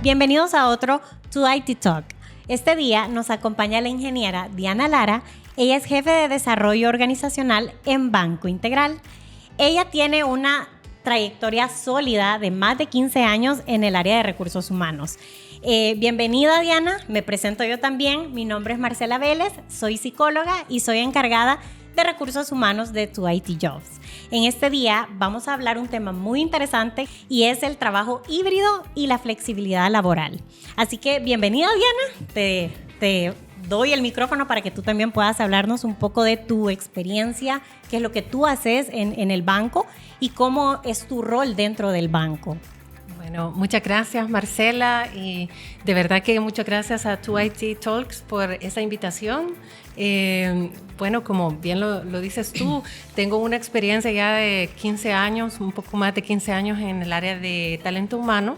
Bienvenidos a otro To IT Talk. Este día nos acompaña la ingeniera Diana Lara. Ella es jefe de desarrollo organizacional en Banco Integral. Ella tiene una trayectoria sólida de más de 15 años en el área de recursos humanos. Bienvenida, Diana. Me presento yo también. Mi nombre es Marcela Vélez, soy psicóloga y soy encargada de recursos humanos de To IT Jobs. En este día vamos a hablar un tema muy interesante y es el trabajo híbrido y la flexibilidad laboral. Así que bienvenida, Diana. Te doy el micrófono para que tú también puedas hablarnos un poco de tu experiencia, qué es lo que tú haces en el banco y cómo es tu rol dentro del banco. Bueno, muchas gracias, Marcela, y de verdad que muchas gracias a To IT Talks por esa invitación. Bueno, como bien lo dices tú, tengo una experiencia ya de 15 años, un poco más de 15 años en el área de talento humano.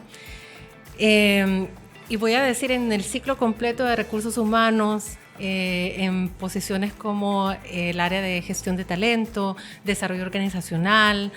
Y voy a decir en el ciclo completo de recursos humanos, en posiciones como el área de gestión de talento, desarrollo organizacional,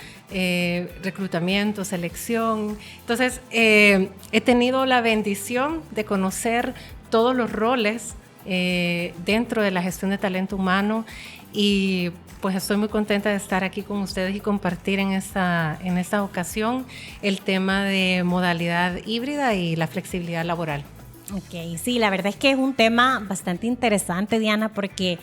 reclutamiento, selección. Entonces, he tenido la bendición de conocer todos los roles dentro de la gestión de talento humano y pues estoy muy contenta de estar aquí con ustedes y compartir en esta ocasión el tema de modalidad híbrida y la flexibilidad laboral. Ok, sí, la verdad es que es un tema bastante interesante, Diana, porque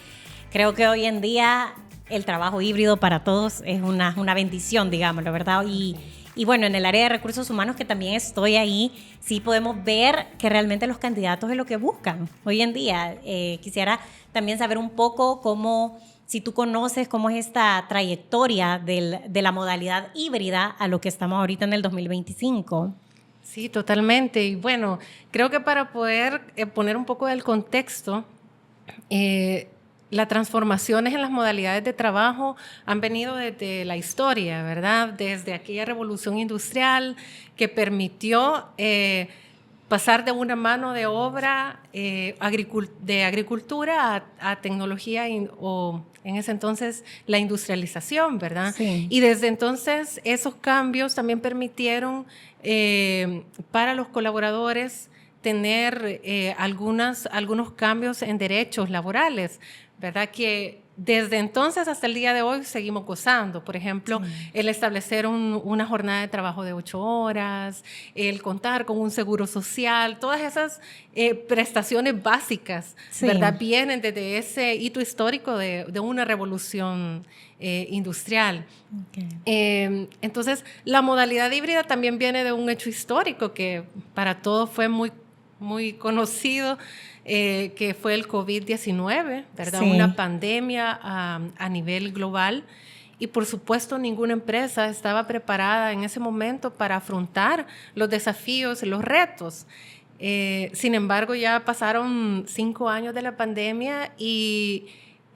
creo que hoy en día el trabajo híbrido para todos es una bendición, digámoslo, ¿verdad? Y bueno, en el área de recursos humanos, que también estoy ahí, sí podemos ver que realmente los candidatos es lo que buscan hoy en día. Quisiera también saber un poco si tú conoces cómo es esta trayectoria de la modalidad híbrida a lo que estamos ahorita en el 2025. Sí, totalmente. Y bueno, creo que para poder poner un poco del contexto, las transformaciones en las modalidades de trabajo han venido desde la historia, ¿verdad? Desde aquella revolución industrial que permitió pasar de una mano de obra de agricultura a tecnología o en ese entonces la industrialización, ¿verdad? Sí. Y desde entonces esos cambios también permitieron para los colaboradores tener algunos cambios en derechos laborales, ¿verdad? Que desde entonces hasta el día de hoy seguimos gozando. Por ejemplo, el establecer una jornada de trabajo de 8 horas, el contar con un seguro social, todas esas prestaciones básicas, ¿verdad? Vienen desde ese hito histórico de una revolución industrial. Okay. Entonces, la modalidad híbrida también viene de un hecho histórico que para todos fue muy conocido, que fue el COVID-19, ¿verdad? Sí. Una pandemia a nivel global. Y por supuesto ninguna empresa estaba preparada en ese momento para afrontar los desafíos, los retos. Sin embargo, ya pasaron 5 años de la pandemia y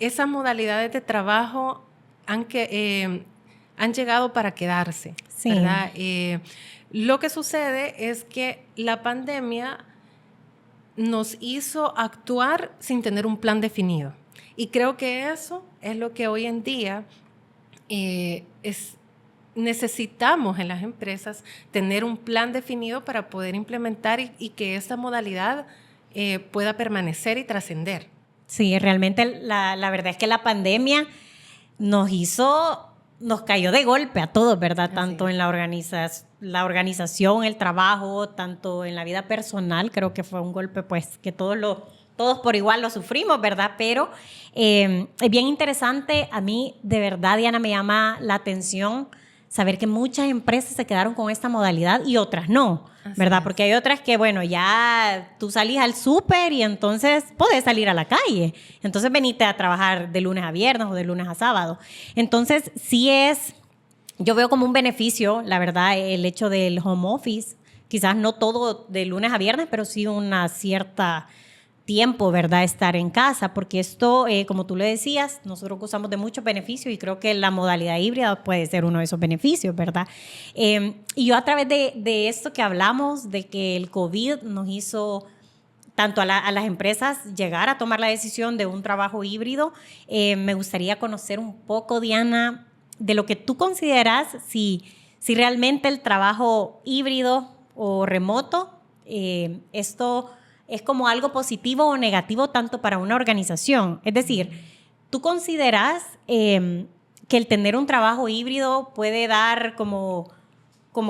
esas modalidades de trabajo han llegado para quedarse, sí. ¿Verdad? Lo que sucede es que la pandemia nos hizo actuar sin tener un plan definido. Y creo que eso es lo que hoy en día necesitamos en las empresas, tener un plan definido para poder implementar y que esta modalidad pueda permanecer y trascender. Sí, realmente la verdad es que la pandemia nos cayó de golpe a todos, ¿verdad? Así. Tanto en la organización, el trabajo, tanto en la vida personal. Creo que fue un golpe pues que todos por igual lo sufrimos, ¿verdad? Pero es bien interesante. A mí, de verdad, Diana, me llama la atención saber que muchas empresas se quedaron con esta modalidad y otras no, ¿verdad? Porque hay otras que, bueno, ya tú salís al súper y entonces podés salir a la calle. Entonces venite a trabajar de lunes a viernes o de lunes a sábado. Entonces yo veo como un beneficio, la verdad, el hecho del home office. Quizás no todo de lunes a viernes, pero sí una cierta tiempo, ¿verdad? Estar en casa, porque esto, como tú le decías, nosotros gozamos de muchos beneficios y creo que la modalidad híbrida puede ser uno de esos beneficios, ¿verdad? Y yo a través de esto que hablamos, de que el COVID nos hizo tanto a las empresas llegar a tomar la decisión de un trabajo híbrido, me gustaría conocer un poco, Diana, de lo que tú consideras si realmente el trabajo híbrido o remoto ¿esto es como algo positivo o negativo tanto para una organización? Es decir, ¿tú consideras que el tener un trabajo híbrido puede dar como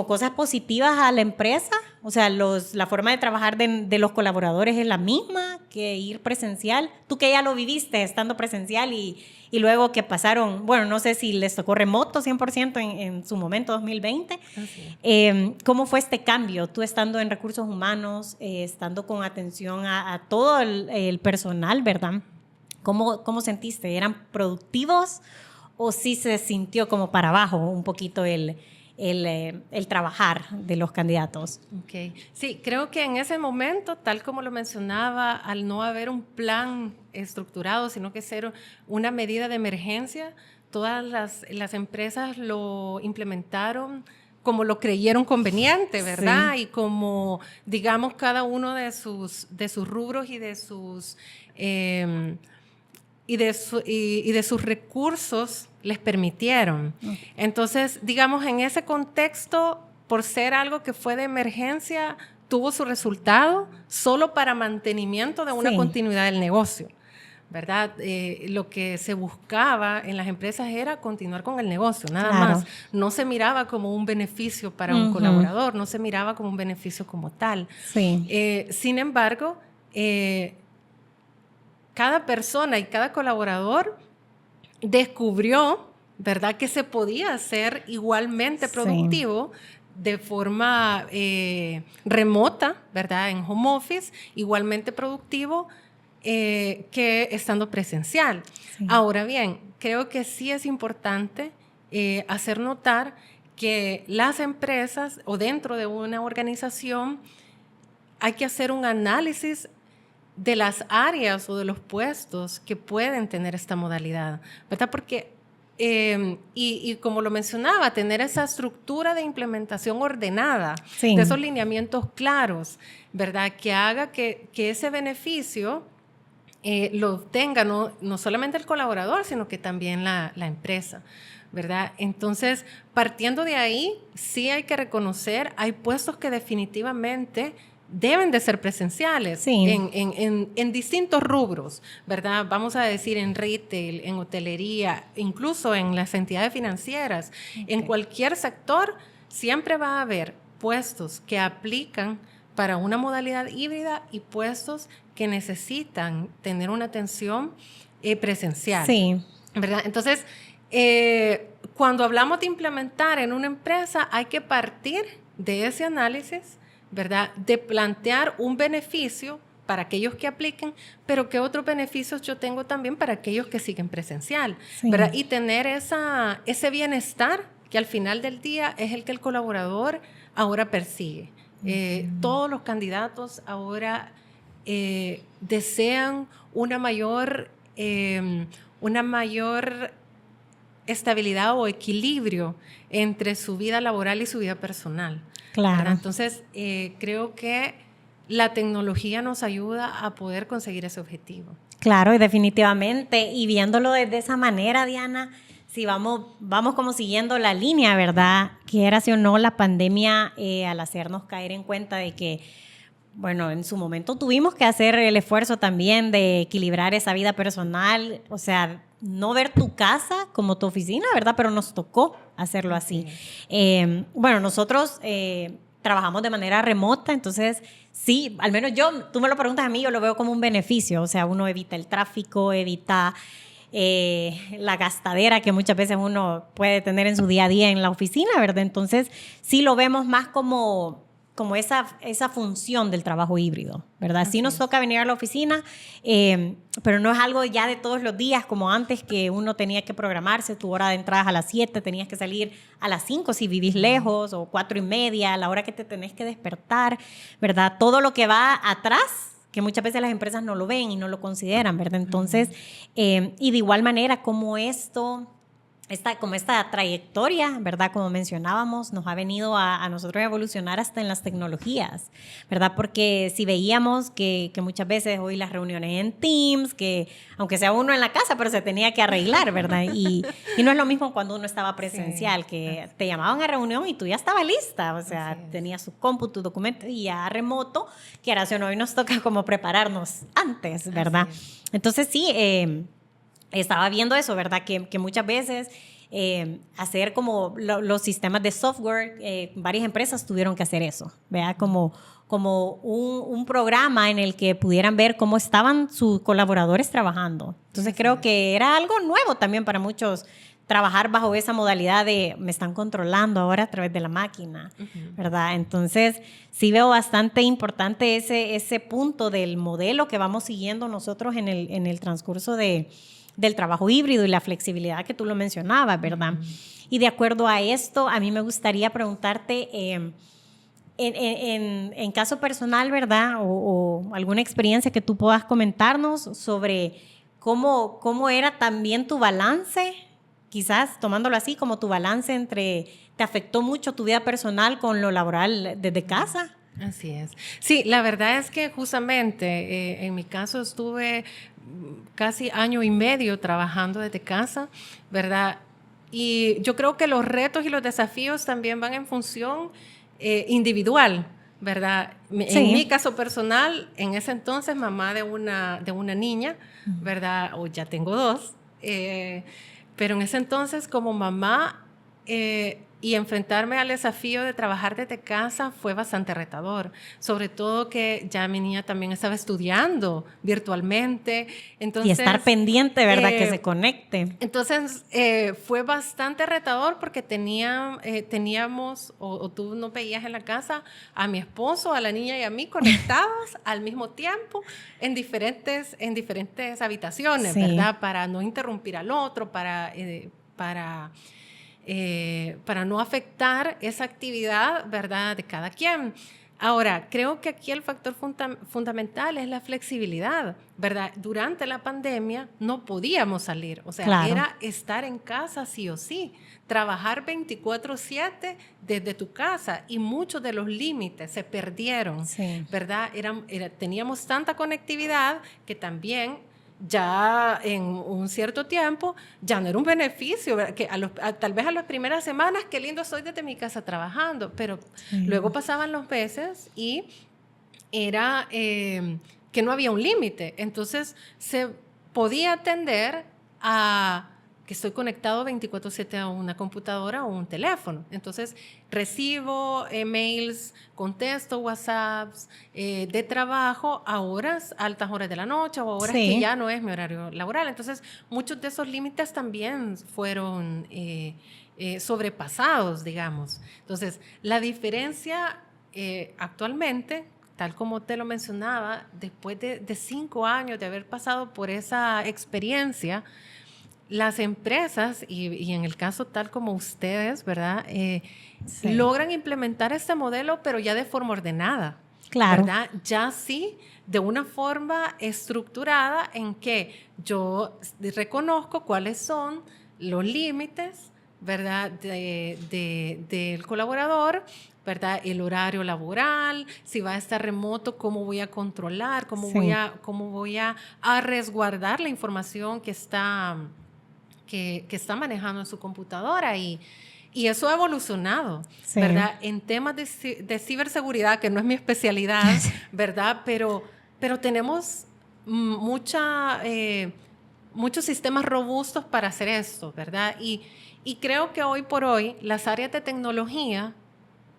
cosas positivas a la empresa? O sea, la forma de trabajar de los colaboradores es la misma que ir presencial. Tú que ya lo viviste estando presencial y luego que pasaron, bueno, no sé si les tocó remoto 100% en su momento, 2020. ¿Cómo fue este cambio? Tú estando en recursos humanos, estando con atención a todo el personal, ¿verdad? ¿Cómo sentiste? ¿Eran productivos o sí se sintió como para abajo un poquito el trabajar de los candidatos? Okay. Sí, creo que en ese momento, tal como lo mencionaba, al no haber un plan estructurado, sino que ser una medida de emergencia, todas las empresas lo implementaron como lo creyeron conveniente, ¿verdad? Sí. Y como, digamos, cada uno de sus rubros y de sus recursos les permitieron. Entonces, digamos, en ese contexto, por ser algo que fue de emergencia, tuvo su resultado solo para mantenimiento de una continuidad del negocio, ¿verdad? Lo que se buscaba en las empresas era continuar con el negocio, nada más. No se miraba como un beneficio para un colaborador, no se miraba como un beneficio como tal. Sí. Sin embargo, cada persona y cada colaborador descubrió, ¿verdad?, que se podía ser igualmente productivo de forma remota, ¿verdad?, en home office, igualmente productivo que estando presencial. Sí. Ahora bien, creo que sí es importante hacer notar que las empresas o dentro de una organización hay que hacer un análisis de las áreas o de los puestos que pueden tener esta modalidad, ¿verdad? Porque, y como lo mencionaba, tener esa estructura de implementación ordenada, de esos lineamientos claros, ¿verdad? Que haga que ese beneficio lo obtenga no solamente el colaborador, sino que también la empresa, ¿verdad? Entonces, partiendo de ahí, sí hay que reconocer, hay puestos que definitivamente deben de ser presenciales en distintos rubros, ¿verdad? Vamos a decir en retail, en hotelería, incluso en las entidades financieras. En cualquier sector siempre va a haber puestos que aplican para una modalidad híbrida y puestos que necesitan tener una atención presencial, ¿verdad? Entonces, cuando hablamos de implementar en una empresa, hay que partir de ese análisis, ¿verdad?, de plantear un beneficio para aquellos que apliquen, pero qué otros beneficios yo tengo también para aquellos que siguen presencial, ¿verdad? Y tener ese bienestar que al final del día es el que el colaborador ahora persigue. Todos los candidatos ahora desean una mayor estabilidad o equilibrio entre su vida laboral y su vida personal. Claro. ¿Verdad? Entonces, creo que la tecnología nos ayuda a poder conseguir ese objetivo. Claro, y definitivamente. Y viéndolo desde esa manera, Diana, si vamos como siguiendo la línea, ¿verdad? Quiera sí o no, la pandemia, al hacernos caer en cuenta de que, bueno, en su momento tuvimos que hacer el esfuerzo también de equilibrar esa vida personal, o sea, no ver tu casa como tu oficina, ¿verdad? Pero nos tocó hacerlo así. Bueno, nosotros trabajamos de manera remota, entonces sí, al menos tú me lo preguntas a mí, yo lo veo como un beneficio, o sea, uno evita el tráfico, evita la gastadera que muchas veces uno puede tener en su día a día en la oficina, ¿verdad? Entonces sí lo vemos más como esa función del trabajo híbrido, ¿verdad? Sí nos toca venir a la oficina, pero no es algo ya de todos los días como antes, que uno tenía que programarse, tu hora de entrada a las 7, tenías que salir a las 5 si vivís lejos, o 4:30, a la hora que te tenés que despertar, ¿verdad? Todo lo que va atrás, que muchas veces las empresas no lo ven y no lo consideran, ¿verdad? Entonces, y de igual manera como esto esta trayectoria, ¿verdad? Como mencionábamos, nos ha venido a nosotros a evolucionar hasta en las tecnologías, ¿verdad? Porque si veíamos que muchas veces hoy las reuniones en Teams, que aunque sea uno en la casa, pero se tenía que arreglar, ¿verdad? Y no es lo mismo cuando uno estaba presencial, que te llamaban a reunión y tú ya estabas lista, o sea, tenías su compu, tu documento, y ya remoto, que ahora si no, hoy nos toca como prepararnos antes, ¿verdad? Entonces sí, estaba viendo eso, ¿verdad? Que muchas veces hacer como los sistemas de software, varias empresas tuvieron que hacer eso, ¿verdad? Como un programa en el que pudieran ver cómo estaban sus colaboradores trabajando. Entonces creo que era algo nuevo también para muchos trabajar bajo esa modalidad de me están controlando ahora a través de la máquina, ¿verdad? Entonces sí veo bastante importante ese punto del modelo que vamos siguiendo nosotros en el transcurso del trabajo híbrido y la flexibilidad que tú lo mencionabas, ¿verdad? Y de acuerdo a esto, a mí me gustaría preguntarte, en caso personal, ¿verdad? O alguna experiencia que tú puedas comentarnos sobre cómo era también tu balance, quizás tomándolo así, como tu balance entre, ¿te afectó mucho tu vida personal con lo laboral desde casa? Así es. Sí, la verdad es que justamente en mi caso estuve casi año y medio trabajando desde casa, ¿verdad? Y yo creo que los retos y los desafíos también van en función individual, ¿verdad? Sí. En mi caso personal, en ese entonces mamá de una niña, ¿verdad? O ya tengo dos, pero en ese entonces como mamá y enfrentarme al desafío de trabajar desde casa fue bastante retador, sobre todo que ya mi niña también estaba estudiando virtualmente. Entonces, y estar pendiente, ¿verdad? Que se conecte. Entonces fue bastante retador porque teníamos, o tú no veías en la casa a mi esposo, a la niña y a mí conectados al mismo tiempo en diferentes habitaciones, ¿verdad? Para no interrumpir al otro, para no afectar esa actividad, ¿verdad?, de cada quien. Ahora, creo que aquí el factor fundamental es la flexibilidad, ¿verdad? Durante la pandemia no podíamos salir, o sea, era estar en casa sí o sí, trabajar 24/7 desde tu casa y muchos de los límites se perdieron, ¿verdad? Teníamos tanta conectividad que también ya en un cierto tiempo ya no era un beneficio, que tal vez a las primeras semanas, qué lindo soy desde mi casa trabajando, pero luego pasaban los meses y era que no había un límite, entonces se podía tender a que estoy conectado 24/7 a una computadora o un teléfono. Entonces, recibo mails, contesto WhatsApps de trabajo a altas horas de la noche o a horas que ya no es mi horario laboral. Entonces, muchos de esos límites también fueron sobrepasados, digamos. Entonces, la diferencia actualmente, tal como te lo mencionaba, después de 5 años de haber pasado por esa experiencia, las empresas, y en el caso tal como ustedes, ¿verdad? Logran implementar este modelo, pero ya de forma ordenada. Claro. ¿Verdad? Ya sí, de una forma estructurada en que yo reconozco cuáles son los límites, ¿verdad?, del colaborador, ¿verdad? El horario laboral, si va a estar remoto, cómo voy a controlar, cómo voy a resguardar la información que está manejando en su computadora y eso ha evolucionado, ¿verdad? En temas de ciberseguridad, que no es mi especialidad, ¿verdad? Pero tenemos muchos sistemas robustos para hacer esto, ¿verdad? Y creo que hoy por hoy las áreas de tecnología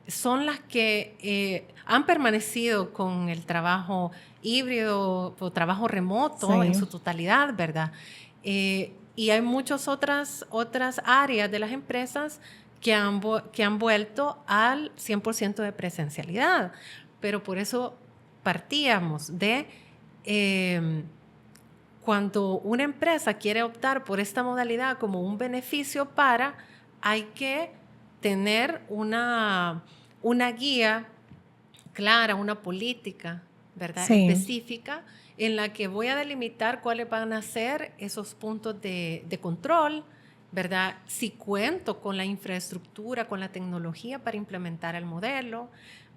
son las que han permanecido con el trabajo híbrido o trabajo remoto en su totalidad, ¿verdad? Y hay muchas otras áreas de las empresas que han vuelto al 100% de presencialidad. Pero por eso partíamos de cuando una empresa quiere optar por esta modalidad como un beneficio hay que tener una guía clara, una política, ¿verdad?, específica, en la que voy a delimitar cuáles van a ser esos puntos de control, ¿verdad? Si cuento con la infraestructura, con la tecnología para implementar el modelo,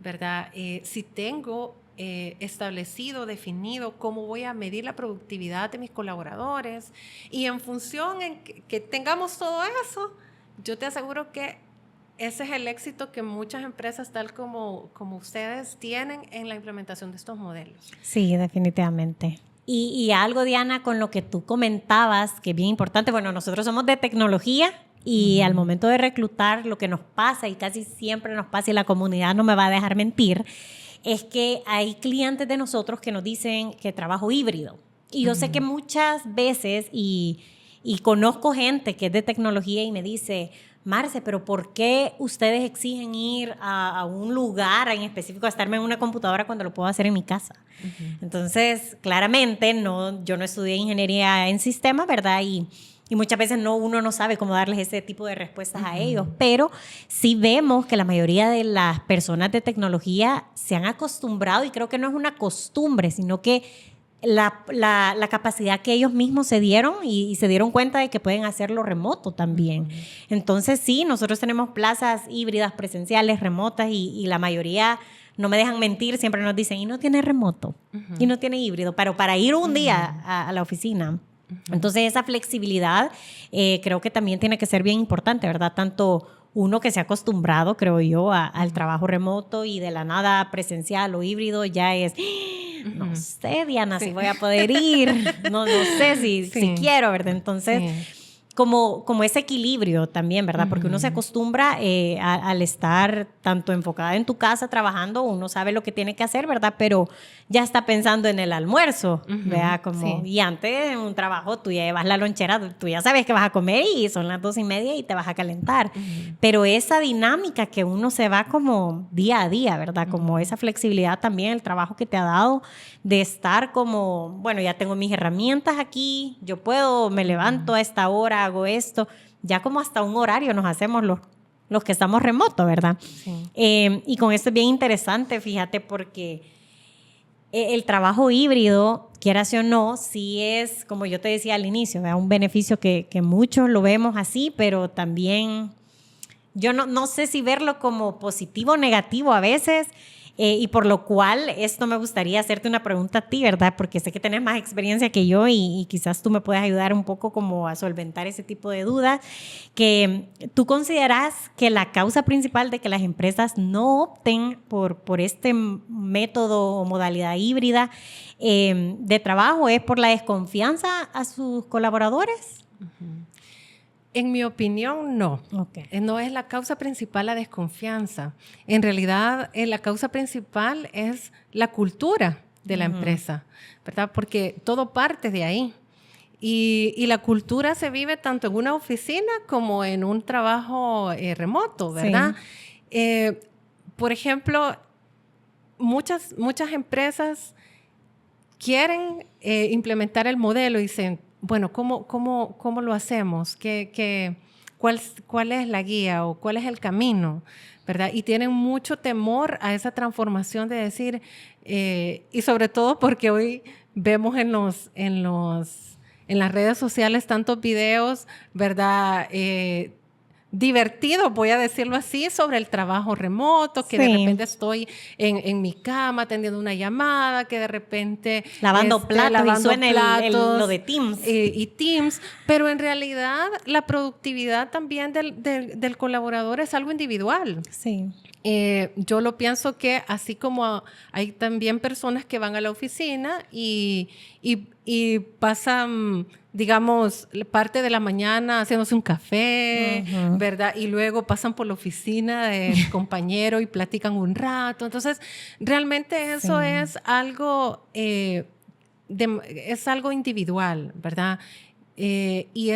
¿verdad? Si tengo establecido, definido cómo voy a medir la productividad de mis colaboradores, y en función en que tengamos todo eso, yo te aseguro que ese es el éxito que muchas empresas tal como ustedes tienen en la implementación de estos modelos. Sí, definitivamente. Y algo, Diana, con lo que tú comentabas, que es bien importante, bueno, nosotros somos de tecnología y al momento de reclutar lo que nos pasa, y casi siempre nos pasa y la comunidad no me va a dejar mentir, es que hay clientes de nosotros que nos dicen que trabajo híbrido. Y yo sé que muchas veces, y conozco gente que es de tecnología y me dice, Marce, pero ¿por qué ustedes exigen ir a un lugar en específico a estarme en una computadora cuando lo puedo hacer en mi casa? Entonces, claramente, yo no estudié ingeniería en sistemas, ¿verdad? Y muchas veces uno no sabe cómo darles ese tipo de respuestas a ellos, pero sí vemos que la mayoría de las personas de tecnología se han acostumbrado, y creo que no es una costumbre, sino que la capacidad que ellos mismos se dieron y se dieron cuenta de que pueden hacerlo remoto también. Entonces sí, nosotros tenemos plazas híbridas, presenciales, remotas, y la mayoría, no me dejan mentir, siempre nos dicen, y no tiene remoto, y no tiene híbrido, pero para ir un día a la oficina. Entonces esa flexibilidad creo que también tiene que ser bien importante, ¿verdad? Tanto uno que se ha acostumbrado, creo yo, al trabajo remoto, y de la nada presencial o híbrido ya es, no sé, Diana, si voy a poder ir, no sé si quiero, ¿verdad? Entonces, como ese equilibrio también, ¿verdad? Porque uno se acostumbra al estar tanto enfocada en tu casa trabajando, uno sabe lo que tiene que hacer, ¿verdad? Pero ya está pensando en el almuerzo, ¿verdad? Y antes en un trabajo tú ya llevas la lonchera, tú ya sabes que vas a comer y son las 2:30 y te vas a calentar. Pero esa dinámica que uno se va como día a día, ¿verdad? Como esa flexibilidad también, el trabajo que te ha dado de estar como, bueno, ya tengo mis herramientas aquí, yo puedo, me levanto a esta hora, hago esto, ya como hasta un horario nos hacemos los que estamos remotos, ¿verdad? Sí. Y con esto es bien interesante, fíjate, porque el trabajo híbrido, quieras o no, sí es, como yo te decía al inicio, ¿verdad? Un beneficio que muchos lo vemos así, pero también yo no sé si verlo como positivo o negativo a veces. Y por lo cual esto me gustaría hacerte una pregunta a ti, ¿verdad? Porque sé que tienes más experiencia que yo y quizás tú me puedas ayudar un poco como a solventar ese tipo de dudas. Que ¿tú consideras que la causa principal de que las empresas no opten por este método o modalidad híbrida de trabajo es por la desconfianza a sus colaboradores? En mi opinión, no. Okay. No es la causa principal la desconfianza. En realidad, la causa principal es la cultura de la empresa, ¿verdad? Porque todo parte de ahí. Y la cultura se vive tanto en una oficina como en un trabajo remoto, ¿verdad? Sí. Por ejemplo, muchas empresas quieren implementar el modelo y dicen, bueno, ¿cómo lo hacemos? ¿Cuál es la guía o cuál es el camino? ¿Verdad? Y tienen mucho temor a esa transformación de decir, y sobre todo porque hoy vemos en las redes sociales tantos videos, ¿verdad? Divertido, voy a decirlo así, sobre el trabajo remoto, que de repente estoy en mi cama atendiendo una llamada, que de repente lavando platos y suena lo de Teams. Y Teams, pero en realidad la productividad también del colaborador es algo individual. Sí. Yo lo pienso que así como hay también personas que van a la oficina y pasan, digamos, parte de la mañana haciéndose un café, ¿verdad? Y luego pasan por la oficina del compañero y platican un rato. Entonces, realmente eso es algo, es algo individual, ¿verdad? Y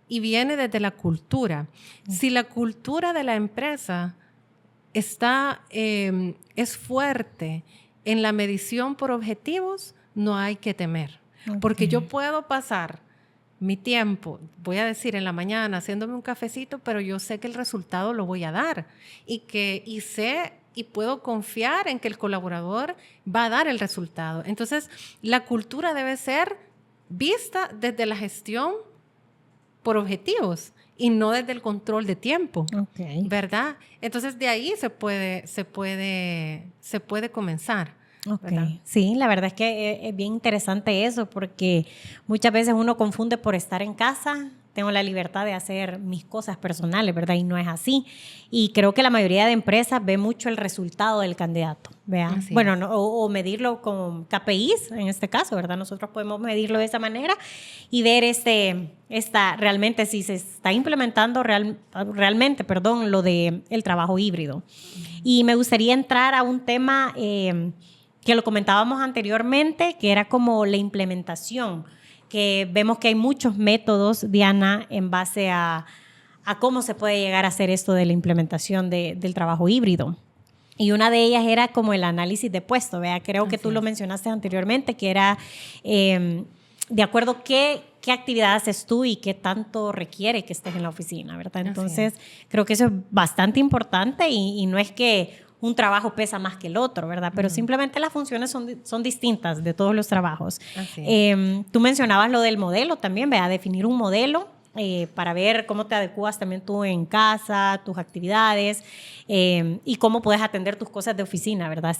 viene desde la cultura. Si la cultura de la empresa es fuerte en la medición por objetivos, no hay que temer. Porque yo puedo pasar mi tiempo, voy a decir, en la mañana haciéndome un cafecito, pero yo sé que el resultado lo voy a dar y sé y puedo confiar en que el colaborador va a dar el resultado. Entonces, la cultura debe ser vista desde la gestión por objetivos y no desde el control de tiempo, Okay. ¿verdad? Entonces de ahí se puede comenzar. ¿Verdad? Ok, sí, la verdad es que es bien interesante eso porque muchas veces uno confunde por estar en casa, tengo la libertad de hacer mis cosas personales, ¿verdad? Y no es así. Y creo que la mayoría de empresas ve mucho el resultado del candidato, ¿vea? Así Bueno, es. no, o medirlo con KPIs, en este caso, ¿verdad? Nosotros podemos medirlo de esa manera y ver realmente si se está implementando realmente, perdón, lo de el trabajo híbrido. Y me gustaría entrar a un tema que lo comentábamos anteriormente, que era como la implementación, que vemos que hay muchos métodos, Diana, en base a cómo se puede llegar a hacer esto de la implementación del trabajo híbrido. Y una de ellas era como el análisis de puesto, ¿vea? Creo que tú lo mencionaste anteriormente, que era de acuerdo qué actividad haces tú y qué tanto requiere que estés en la oficina, ¿verdad? Entonces, creo que eso es bastante importante y no es que un trabajo pesa más que el otro, ¿verdad? Pero simplemente las funciones son distintas de todos los trabajos. Tú mencionabas lo del modelo también, ¿vea? Definir un modelo para ver cómo te adecuas también tú en casa, tus actividades y cómo puedes atender tus cosas de oficina, ¿verdad?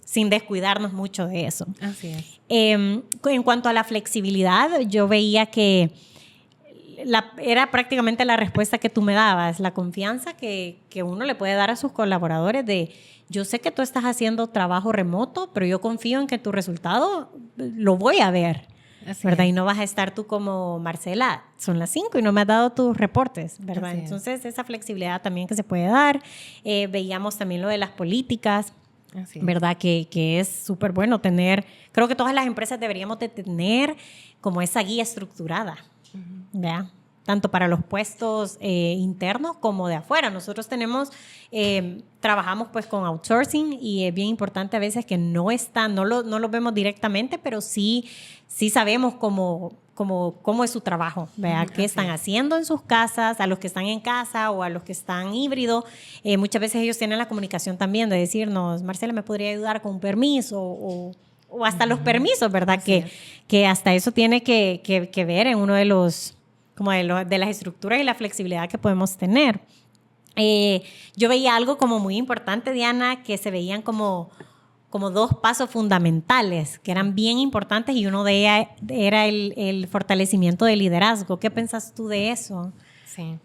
Sin descuidarnos mucho de eso. Así es. En cuanto a la flexibilidad, yo veía que era prácticamente la respuesta que tú me dabas, la confianza que uno le puede dar a sus colaboradores de yo sé que tú estás haciendo trabajo remoto, pero yo confío en que tu resultado lo voy a ver, ¿verdad? Y no vas a estar tú como Marcela, son las 5 y no me has dado tus reportes, ¿verdad? Entonces esa flexibilidad también que se puede dar. Veíamos también lo de las políticas, ¿verdad? Que es súper bueno tener, creo que todas las empresas deberíamos de tener como esa guía estructurada, ¿verdad? Tanto para los puestos internos como de afuera. Nosotros trabajamos pues con outsourcing y es bien importante a veces que no lo vemos directamente, pero sí sabemos cómo es su trabajo, ¿verdad? ¿Qué están haciendo en sus casas? A los que están en casa o a los que están híbrido, muchas veces ellos tienen la comunicación también de decirnos, Marcela, ¿me podría ayudar con un permiso? O hasta los permisos, ¿verdad? Que hasta eso tiene que ver en uno de los como de las estructuras y la flexibilidad que podemos tener. Yo veía algo como muy importante, Diana, que se veían como 2 pasos fundamentales que eran bien importantes y uno de ellos era el fortalecimiento del liderazgo. ¿Qué piensas tú de eso? Sí,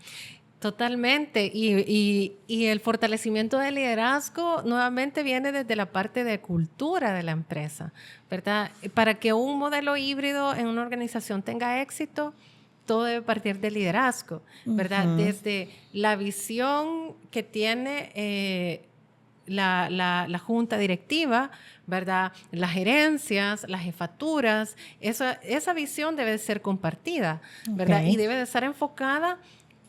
totalmente. Y el fortalecimiento del liderazgo nuevamente viene desde la parte de cultura de la empresa, ¿verdad? Para que un modelo híbrido en una organización tenga éxito, todo debe partir del liderazgo, ¿verdad? Desde la visión que tiene la junta directiva, ¿verdad? Las gerencias, las jefaturas, esa visión debe ser compartida, ¿verdad? Y debe de estar enfocada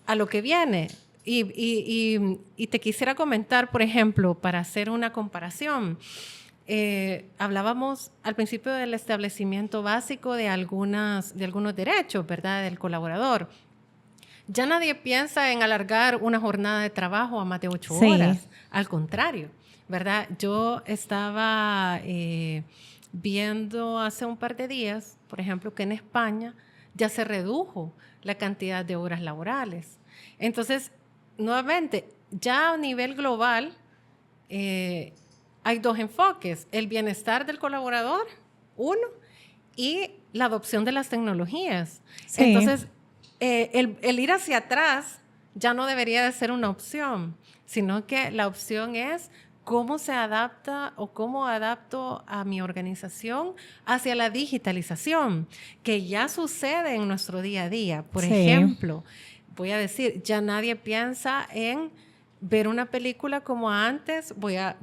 a lo que viene. Y te quisiera comentar, por ejemplo, para hacer una comparación, hablábamos al principio del establecimiento básico de algunos derechos, ¿verdad? Del colaborador. Ya nadie piensa en alargar una jornada de trabajo a más de 8 horas. Al contrario, ¿verdad? Yo estaba viendo hace un par de días, por ejemplo, que en España ya se redujo la cantidad de horas laborales. Entonces, nuevamente, ya a nivel global, hay 2 enfoques, el bienestar del colaborador, uno, y la adopción de las tecnologías. Sí. Entonces, el ir hacia atrás ya no debería de ser una opción, sino que la opción es cómo se adapta o cómo adapto a mi organización hacia la digitalización, que ya sucede en nuestro día a día. Por ejemplo, voy a decir, ya nadie piensa en ver una película como antes, voy a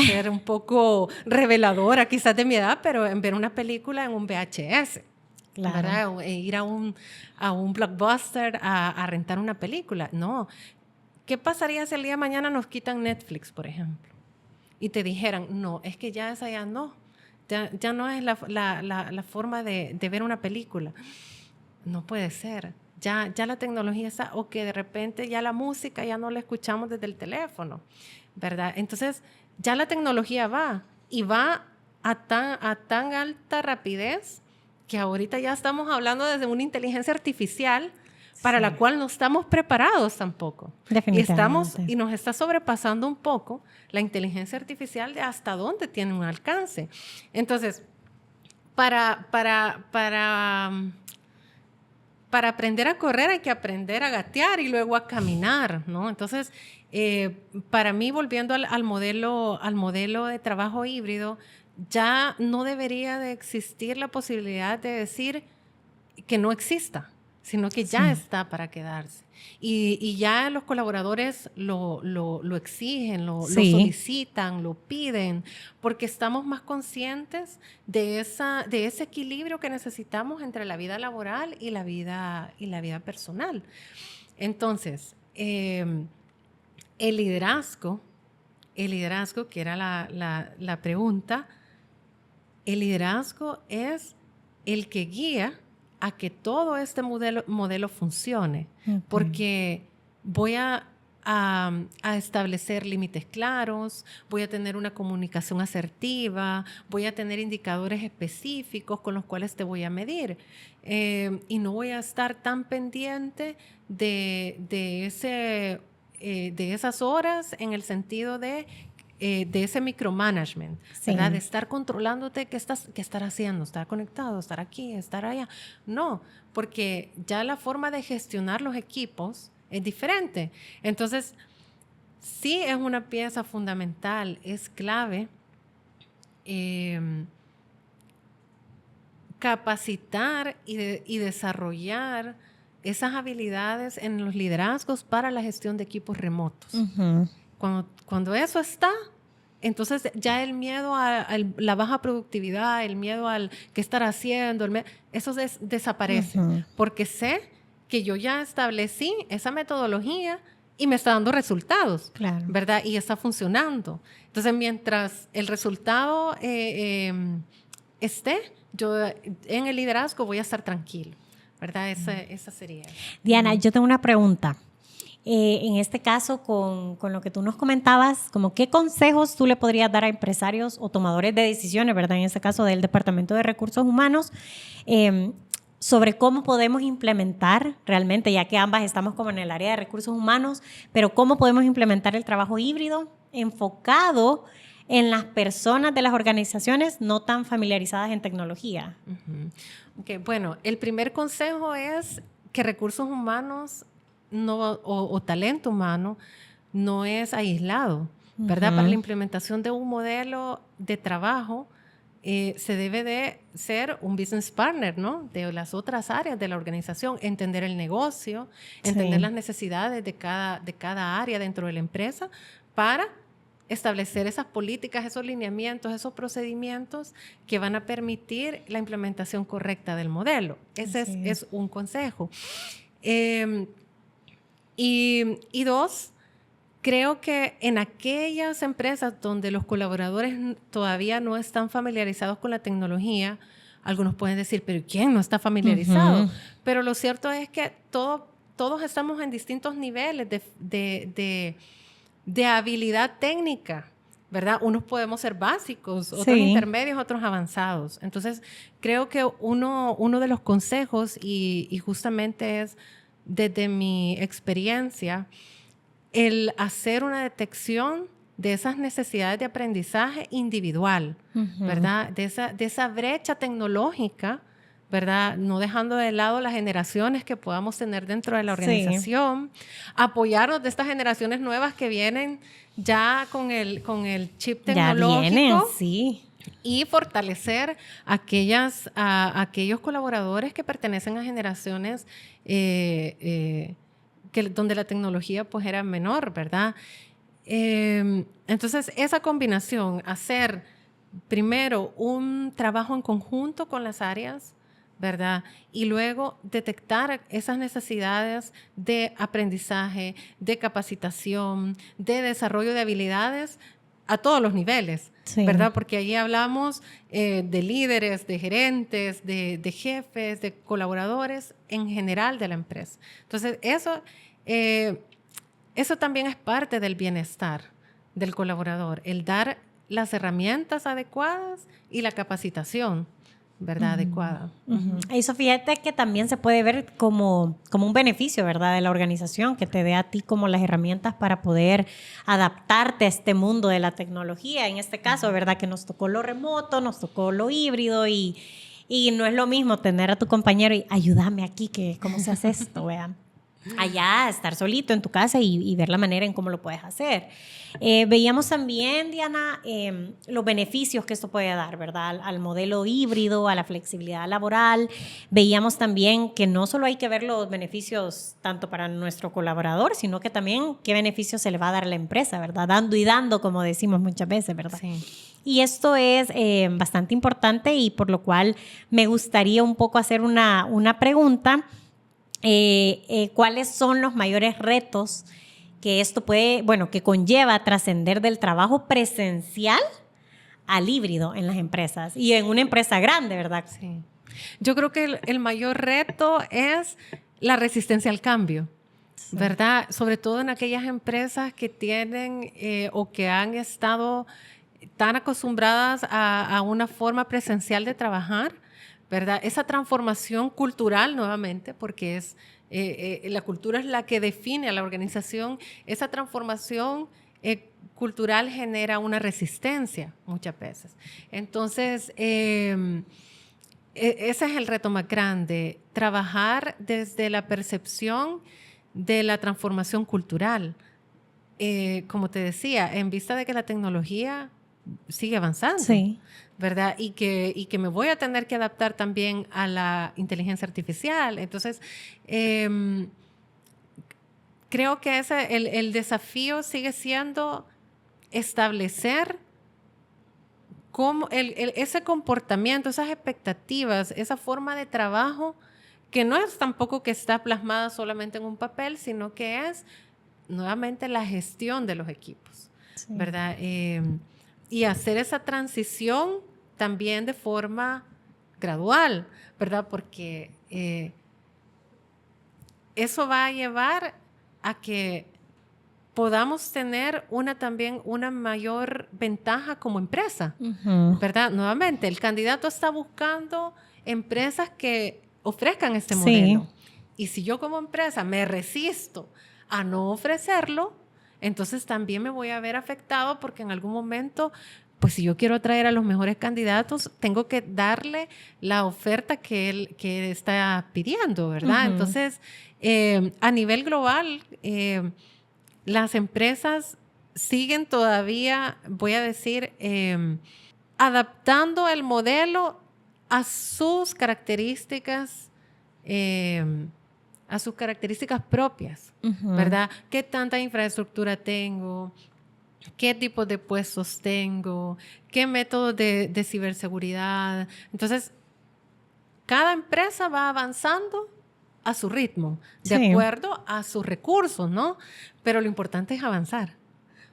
ser un poco reveladora quizás de mi edad, pero en ver una película en un VHS, claro. ¿Verdad? Ir a un Blockbuster a rentar una película. No. ¿Qué pasaría si el día de mañana nos quitan Netflix, por ejemplo? Y te dijeran, no, es que ya esa ya no. Ya no es la forma de ver una película. No puede ser. Ya la tecnología está, o que de repente ya la música ya no la escuchamos desde el teléfono, ¿verdad? Entonces, ya la tecnología va a tan alta rapidez que ahorita ya estamos hablando desde una inteligencia artificial para la cual no estamos preparados tampoco. Definitivamente. Y nos está sobrepasando un poco la inteligencia artificial de hasta dónde tiene un alcance. Entonces, para aprender a correr hay que aprender a gatear y luego a caminar, ¿no? Entonces, para mí, volviendo al modelo de trabajo híbrido, ya no debería de existir la posibilidad de decir que no exista, sino que ya está para quedarse. Y ya los colaboradores lo exigen, lo solicitan, lo piden, porque estamos más conscientes de ese equilibrio que necesitamos entre la vida laboral y la vida personal. Entonces, el liderazgo, que era la pregunta, el liderazgo es el que guía a que todo este modelo funcione, porque voy a establecer límites claros, voy a tener una comunicación asertiva, voy a tener indicadores específicos con los cuales te voy a medir, y no voy a estar tan pendiente de esas horas en el sentido de ese micromanagement, ¿verdad? De estar controlándote qué estar haciendo, estar conectado, estar aquí, estar allá. No, porque ya la forma de gestionar los equipos es diferente. Entonces, sí es una pieza fundamental, es clave capacitar y desarrollar esas habilidades en los liderazgos para la gestión de equipos remotos. Cuando eso está, entonces ya el miedo a la baja productividad, el miedo al qué estar haciendo, eso desaparece. Porque sé que yo ya establecí esa metodología y me está dando resultados, ¿verdad? Y está funcionando. Entonces, mientras el resultado esté, yo en el liderazgo voy a estar tranquilo, ¿verdad? Esa sería. Diana, yo tengo una pregunta. En este caso, con lo que tú nos comentabas, como qué consejos tú le podrías dar a empresarios o tomadores de decisiones, ¿verdad? En este caso del Departamento de Recursos Humanos, sobre cómo podemos implementar realmente, ya que ambas estamos como en el área de recursos humanos, pero cómo podemos implementar el trabajo híbrido enfocado en las personas de las organizaciones no tan familiarizadas en tecnología. Okay, bueno, el primer consejo es que recursos humanos o talento humano no es aislado, ¿verdad? Para la implementación de un modelo de trabajo se debe de ser un business partner, ¿no? De las otras áreas de la organización, entender el negocio, entender las necesidades de cada área dentro de la empresa para establecer esas políticas, esos lineamientos, esos procedimientos que van a permitir la implementación correcta del modelo. Ese es un consejo. Y dos, creo que en aquellas empresas donde los colaboradores todavía no están familiarizados con la tecnología, algunos pueden decir, pero ¿quién no está familiarizado? Pero lo cierto es que todos estamos en distintos niveles de habilidad técnica, ¿verdad? Unos podemos ser básicos, otros intermedios, otros avanzados. Entonces, creo que uno de los consejos, y justamente es desde mi experiencia, el hacer una detección de esas necesidades de aprendizaje individual, ¿verdad? De esa brecha tecnológica, ¿verdad? No dejando de lado las generaciones que podamos tener dentro de la organización, apoyarnos de estas generaciones nuevas que vienen ya con el chip tecnológico. Ya vienen, sí. Y fortalecer a aquellos colaboradores que pertenecen a generaciones donde la tecnología pues era menor, ¿verdad? Entonces, esa combinación, hacer primero un trabajo en conjunto con las áreas, ¿verdad? Y luego detectar esas necesidades de aprendizaje, de capacitación, de desarrollo de habilidades a todos los niveles, ¿verdad? Porque allí hablamos de líderes, de gerentes, de jefes, de colaboradores en general de la empresa. Entonces, eso también es parte del bienestar del colaborador, el dar las herramientas adecuadas y la capacitación, ¿verdad? Adecuada. Eso fíjate que también se puede ver como un beneficio, ¿verdad? De la organización, que te dé a ti como las herramientas para poder adaptarte a este mundo de la tecnología. En este caso, ¿verdad? Que nos tocó lo remoto, nos tocó lo híbrido y no es lo mismo tener a tu compañero y ayúdame aquí, que cómo se hace esto, vean. Allá, estar solito en tu casa y ver la manera en cómo lo puedes hacer. Veíamos también, Diana, los beneficios que esto puede dar, ¿verdad? Al modelo híbrido, a la flexibilidad laboral. Veíamos también que no solo hay que ver los beneficios tanto para nuestro colaborador, sino que también qué beneficios se le va a dar a la empresa, ¿verdad? Dando y dando, como decimos muchas veces, ¿verdad? Sí. Y esto es bastante importante y por lo cual me gustaría un poco hacer una pregunta. ¿Cuáles son los mayores retos que esto puede, que conlleva trascender del trabajo presencial al híbrido en las empresas y en una empresa grande, ¿verdad? Sí. Yo creo que el mayor reto es la resistencia al cambio, sí, ¿verdad? Sobre todo en aquellas empresas que tienen o que han estado tan acostumbradas a una forma presencial de trabajar, ¿verdad? Esa transformación cultural, nuevamente, porque la cultura es la que define a la organización, esa transformación cultural genera una resistencia muchas veces. Entonces, ese es el reto más grande, trabajar desde la percepción de la transformación cultural. Como te decía, en vista de que la tecnología sigue avanzando, sí, ¿verdad? Y que me voy a tener que adaptar también a la inteligencia artificial. Entonces, creo que el desafío sigue siendo establecer cómo ese comportamiento, esas expectativas, esa forma de trabajo, que no es tampoco que está plasmada solamente en un papel, sino que es nuevamente la gestión de los equipos, sí, ¿verdad? Y hacer esa transición también de forma gradual, ¿verdad? Porque eso va a llevar a que podamos tener también una mayor ventaja como empresa, ¿verdad? Nuevamente, el candidato está buscando empresas que ofrezcan este modelo. Sí. Y si yo como empresa me resisto a no ofrecerlo, entonces también me voy a ver afectado porque en algún momento, pues si yo quiero atraer a los mejores candidatos, tengo que darle la oferta que él está pidiendo, ¿verdad? Entonces, a nivel global, las empresas siguen todavía, voy a decir, adaptando el modelo a sus características propias, ¿verdad? ¿Qué tanta infraestructura tengo? ¿Qué tipo de puestos tengo? ¿Qué métodos de ciberseguridad? Entonces, cada empresa va avanzando a su ritmo, de acuerdo a sus recursos, ¿no? Pero lo importante es avanzar.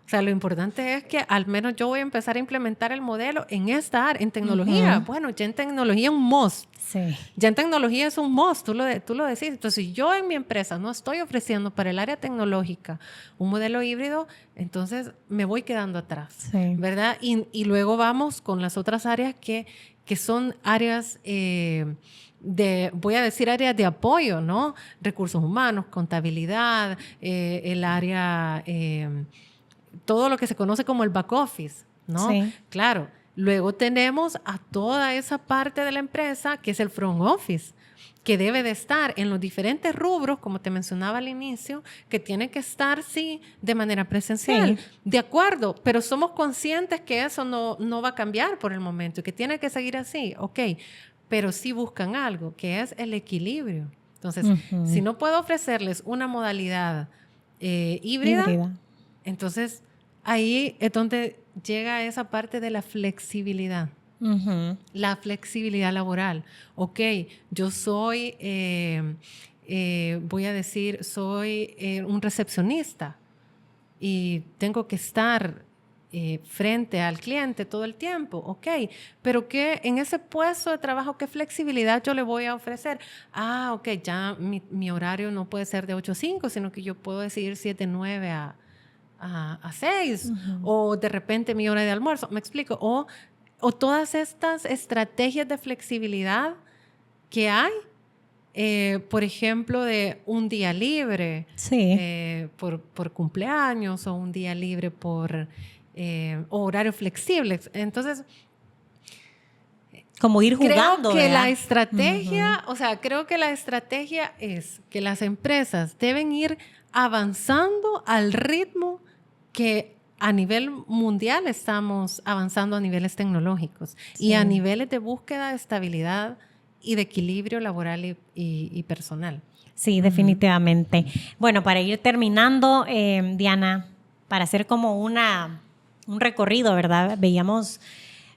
O sea, lo importante es que al menos yo voy a empezar a implementar el modelo en esta área, en tecnología. Bueno, ya en tecnología es un must. Sí. Ya en tecnología es un must, tú lo decís. Entonces, si yo en mi empresa no estoy ofreciendo para el área tecnológica un modelo híbrido, entonces me voy quedando atrás, ¿verdad? Y luego vamos con las otras áreas que son áreas voy a decir áreas de apoyo, ¿no? Recursos humanos, contabilidad, el área... todo lo que se conoce como el back office, ¿no? Sí. Claro. Luego tenemos a toda esa parte de la empresa que es el front office, que debe de estar en los diferentes rubros, como te mencionaba al inicio, que tiene que estar, sí, de manera presencial. Sí. De acuerdo, pero somos conscientes que eso no va a cambiar por el momento y que tiene que seguir así, ok, pero sí buscan algo, que es el equilibrio. Entonces, si no puedo ofrecerles una modalidad híbrida, entonces ahí es donde llega esa parte de la flexibilidad. La flexibilidad laboral. Ok, yo soy, voy a decir, soy un recepcionista y tengo que estar frente al cliente todo el tiempo. Ok, pero ¿qué en ese puesto de trabajo, qué flexibilidad yo le voy a ofrecer? Ah, ok, ya mi horario no puede ser de 8 a 5, sino que yo puedo decidir 7 a 9 a 6, o de repente mi hora de almuerzo, me explico, o o todas estas estrategias de flexibilidad que hay, por ejemplo, de un día libre por cumpleaños o un día libre por horarios flexibles. Entonces, como ir jugando. Creo que ¿verdad? la estrategia, o sea, creo que la estrategia es que las empresas deben ir avanzando al ritmo que a nivel mundial estamos avanzando a niveles tecnológicos y a niveles de búsqueda de estabilidad y de equilibrio laboral y personal. Sí, definitivamente. Bueno, para ir terminando, Diana, para hacer como un recorrido, ¿verdad? Veíamos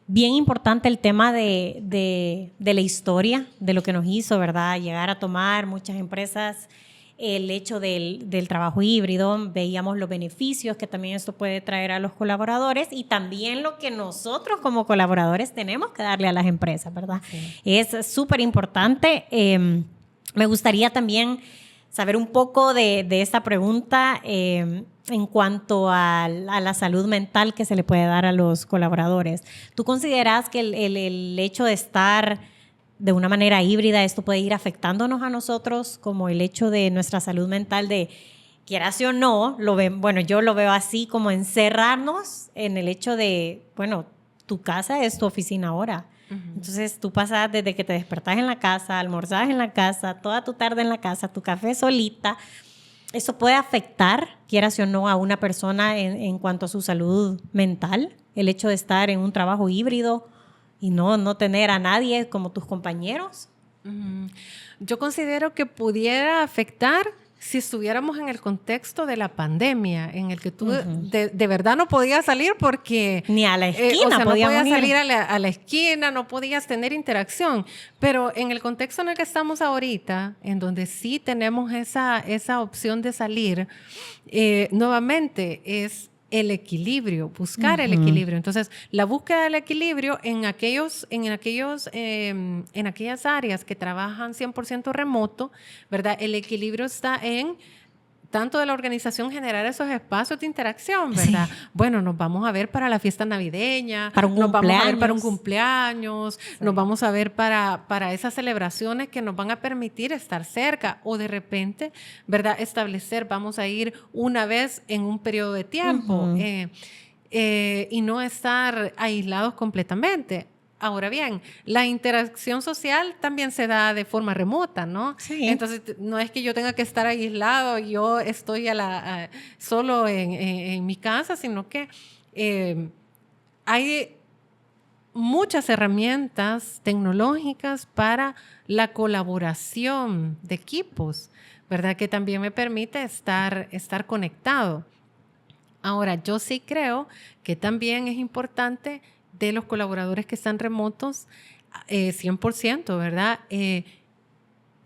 bien importante el tema de la historia, de lo que nos hizo, ¿verdad? Llegar a tomar muchas empresas el hecho del trabajo híbrido, veíamos los beneficios que también esto puede traer a los colaboradores y también lo que nosotros como colaboradores tenemos que darle a las empresas, ¿verdad? Sí. Es súper importante. Me gustaría también saber un poco de esta pregunta en cuanto a la salud mental que se le puede dar a los colaboradores. ¿Tú consideras que el hecho de estar de una manera híbrida, esto puede ir afectándonos a nosotros, como el hecho de nuestra salud mental, de quieras o no, yo lo veo así, como encerrarnos en el hecho de, bueno, tu casa es tu oficina ahora. Entonces tú pasas desde que te despertás en la casa, almorzás en la casa, toda tu tarde en la casa, tu café solita. ¿Eso puede afectar, quieras o no, a una persona en cuanto a su salud mental? El hecho de estar en un trabajo híbrido y no tener a nadie como tus compañeros. Yo considero que pudiera afectar si estuviéramos en el contexto de la pandemia, en el que tú de verdad no podías salir porque... Ni a la esquina no podías salir a la esquina, no podías tener interacción. Pero en el contexto en el que estamos ahorita, en donde sí tenemos esa opción de salir, nuevamente es el equilibrio, buscar el equilibrio. Entonces, la búsqueda del equilibrio en aquellas áreas que trabajan 100% remoto, ¿verdad? El equilibrio está en tanto de la organización generar esos espacios de interacción, ¿verdad? Sí. Bueno, nos vamos a ver para la fiesta navideña, nos vamos a ver para un cumpleaños, nos vamos a ver para esas celebraciones que nos van a permitir estar cerca o de repente, ¿verdad? Establecer, vamos a ir una vez en un periodo de tiempo y no estar aislados completamente. Ahora bien, la interacción social también se da de forma remota, ¿no? Sí. Entonces, no es que yo tenga que estar aislado, yo estoy solo en mi casa, sino que hay muchas herramientas tecnológicas para la colaboración de equipos, ¿verdad? Que también me permite estar conectado. Ahora, yo sí creo que también es importante de los colaboradores que están remotos, 100%, ¿verdad?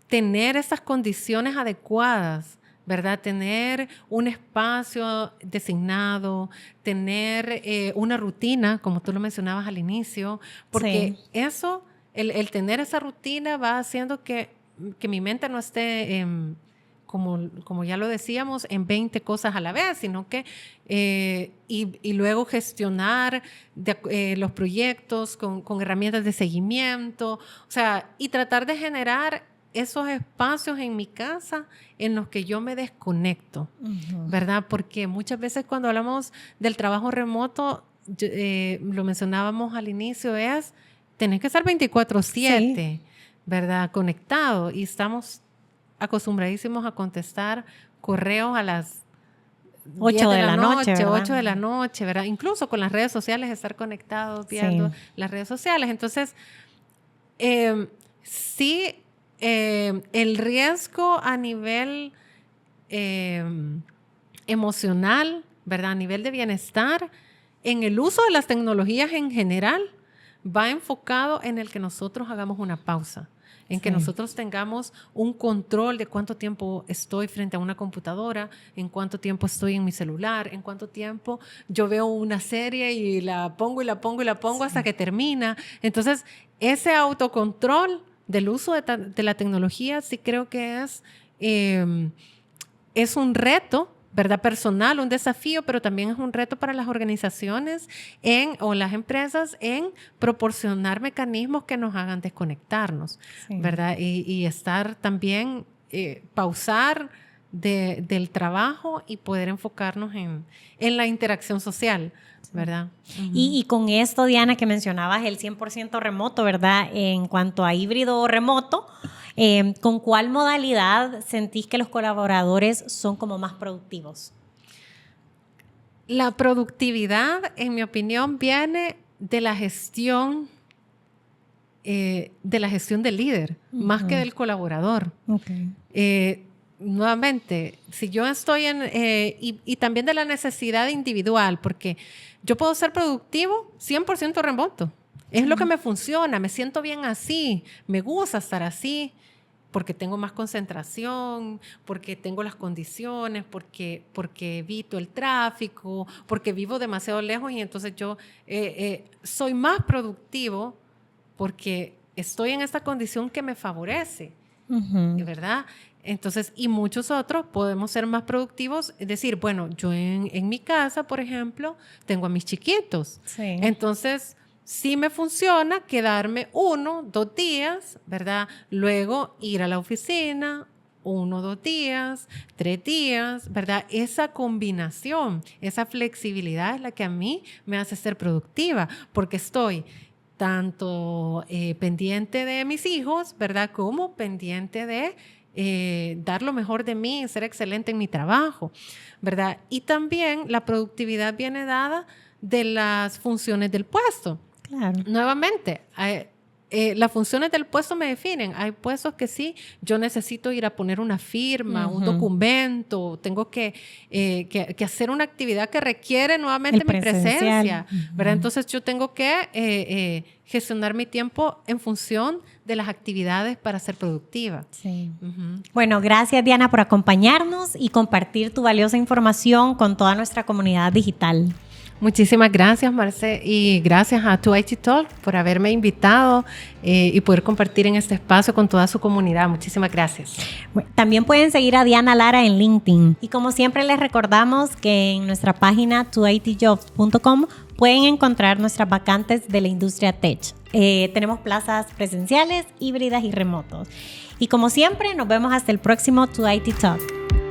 Tener esas condiciones adecuadas, ¿verdad? Tener un espacio designado, tener una rutina, como tú lo mencionabas al inicio, porque eso, el tener esa rutina va haciendo que mi mente no esté como ya lo decíamos, en 20 cosas a la vez, sino que y luego gestionar los proyectos con herramientas de seguimiento, o sea, y tratar de generar esos espacios en mi casa en los que yo me desconecto, ¿verdad? Porque muchas veces cuando hablamos del trabajo remoto, lo mencionábamos al inicio, es tener que estar 24/7, ¿verdad? Conectado, y estamos acostumbradísimos a contestar correos a las 8 de la noche, ¿verdad? 8 de la noche, ¿verdad? Incluso con las redes sociales, estar conectados viendo las redes sociales. Entonces, el riesgo a nivel emocional, ¿verdad? A nivel de bienestar, en el uso de las tecnologías en general, va enfocado en el que nosotros hagamos una pausa, en que nosotros tengamos un control de cuánto tiempo estoy frente a una computadora, en cuánto tiempo estoy en mi celular, en cuánto tiempo yo veo una serie y la pongo y la pongo y la pongo hasta que termina. Entonces, ese autocontrol del uso de la tecnología sí creo que es un reto, ¿verdad? Personal, un desafío, pero también es un reto para las organizaciones o las empresas en proporcionar mecanismos que nos hagan desconectarnos, sí, ¿verdad? Y estar también, pausar del trabajo y poder enfocarnos en la interacción social, ¿verdad? Y con esto, Diana, que mencionabas el 100% remoto, ¿verdad? En cuanto a híbrido o remoto, ¿con cuál modalidad sentís que los colaboradores son como más productivos? La productividad, en mi opinión, viene de la gestión del líder, más que del colaborador. Okay. Nuevamente, si yo estoy y también de la necesidad individual, porque yo puedo ser productivo 100% remoto. Es lo que me funciona, me siento bien así, me gusta estar así, porque tengo más concentración, porque tengo las condiciones, porque evito el tráfico, porque vivo demasiado lejos y entonces yo soy más productivo porque estoy en esta condición que me favorece, ¿verdad? Entonces, y muchos otros podemos ser más productivos, es decir, bueno, yo en mi casa, por ejemplo, tengo a mis chiquitos. Sí. Entonces, sí me funciona quedarme 1, 2 días, ¿verdad? Luego ir a la oficina, 1, 2 días, 3 días, ¿verdad? Esa combinación, esa flexibilidad es la que a mí me hace ser productiva, porque estoy tanto pendiente de mis hijos, ¿verdad? Como pendiente de dar lo mejor de mí, ser excelente en mi trabajo, ¿verdad? Y también la productividad viene dada de las funciones del puesto. Claro. Nuevamente, las funciones del puesto me definen. Hay puestos que sí, yo necesito ir a poner una firma, un documento, tengo que hacer una actividad que requiere nuevamente mi presencia, ¿verdad? Entonces yo tengo que gestionar mi tiempo en función de las actividades para ser productiva. Sí. Bueno, gracias, Diana, por acompañarnos y compartir tu valiosa información con toda nuestra comunidad digital. Muchísimas gracias, Marce, y gracias a 2IT Talk por haberme invitado y poder compartir en este espacio con toda su comunidad. Muchísimas gracias. También pueden seguir a Diana Lara en LinkedIn. Y como siempre les recordamos que en nuestra página 2itjobs.com pueden encontrar nuestras vacantes de la industria tech. Tenemos plazas presenciales, híbridas y remotos. Y como siempre, nos vemos hasta el próximo 2IT Talk.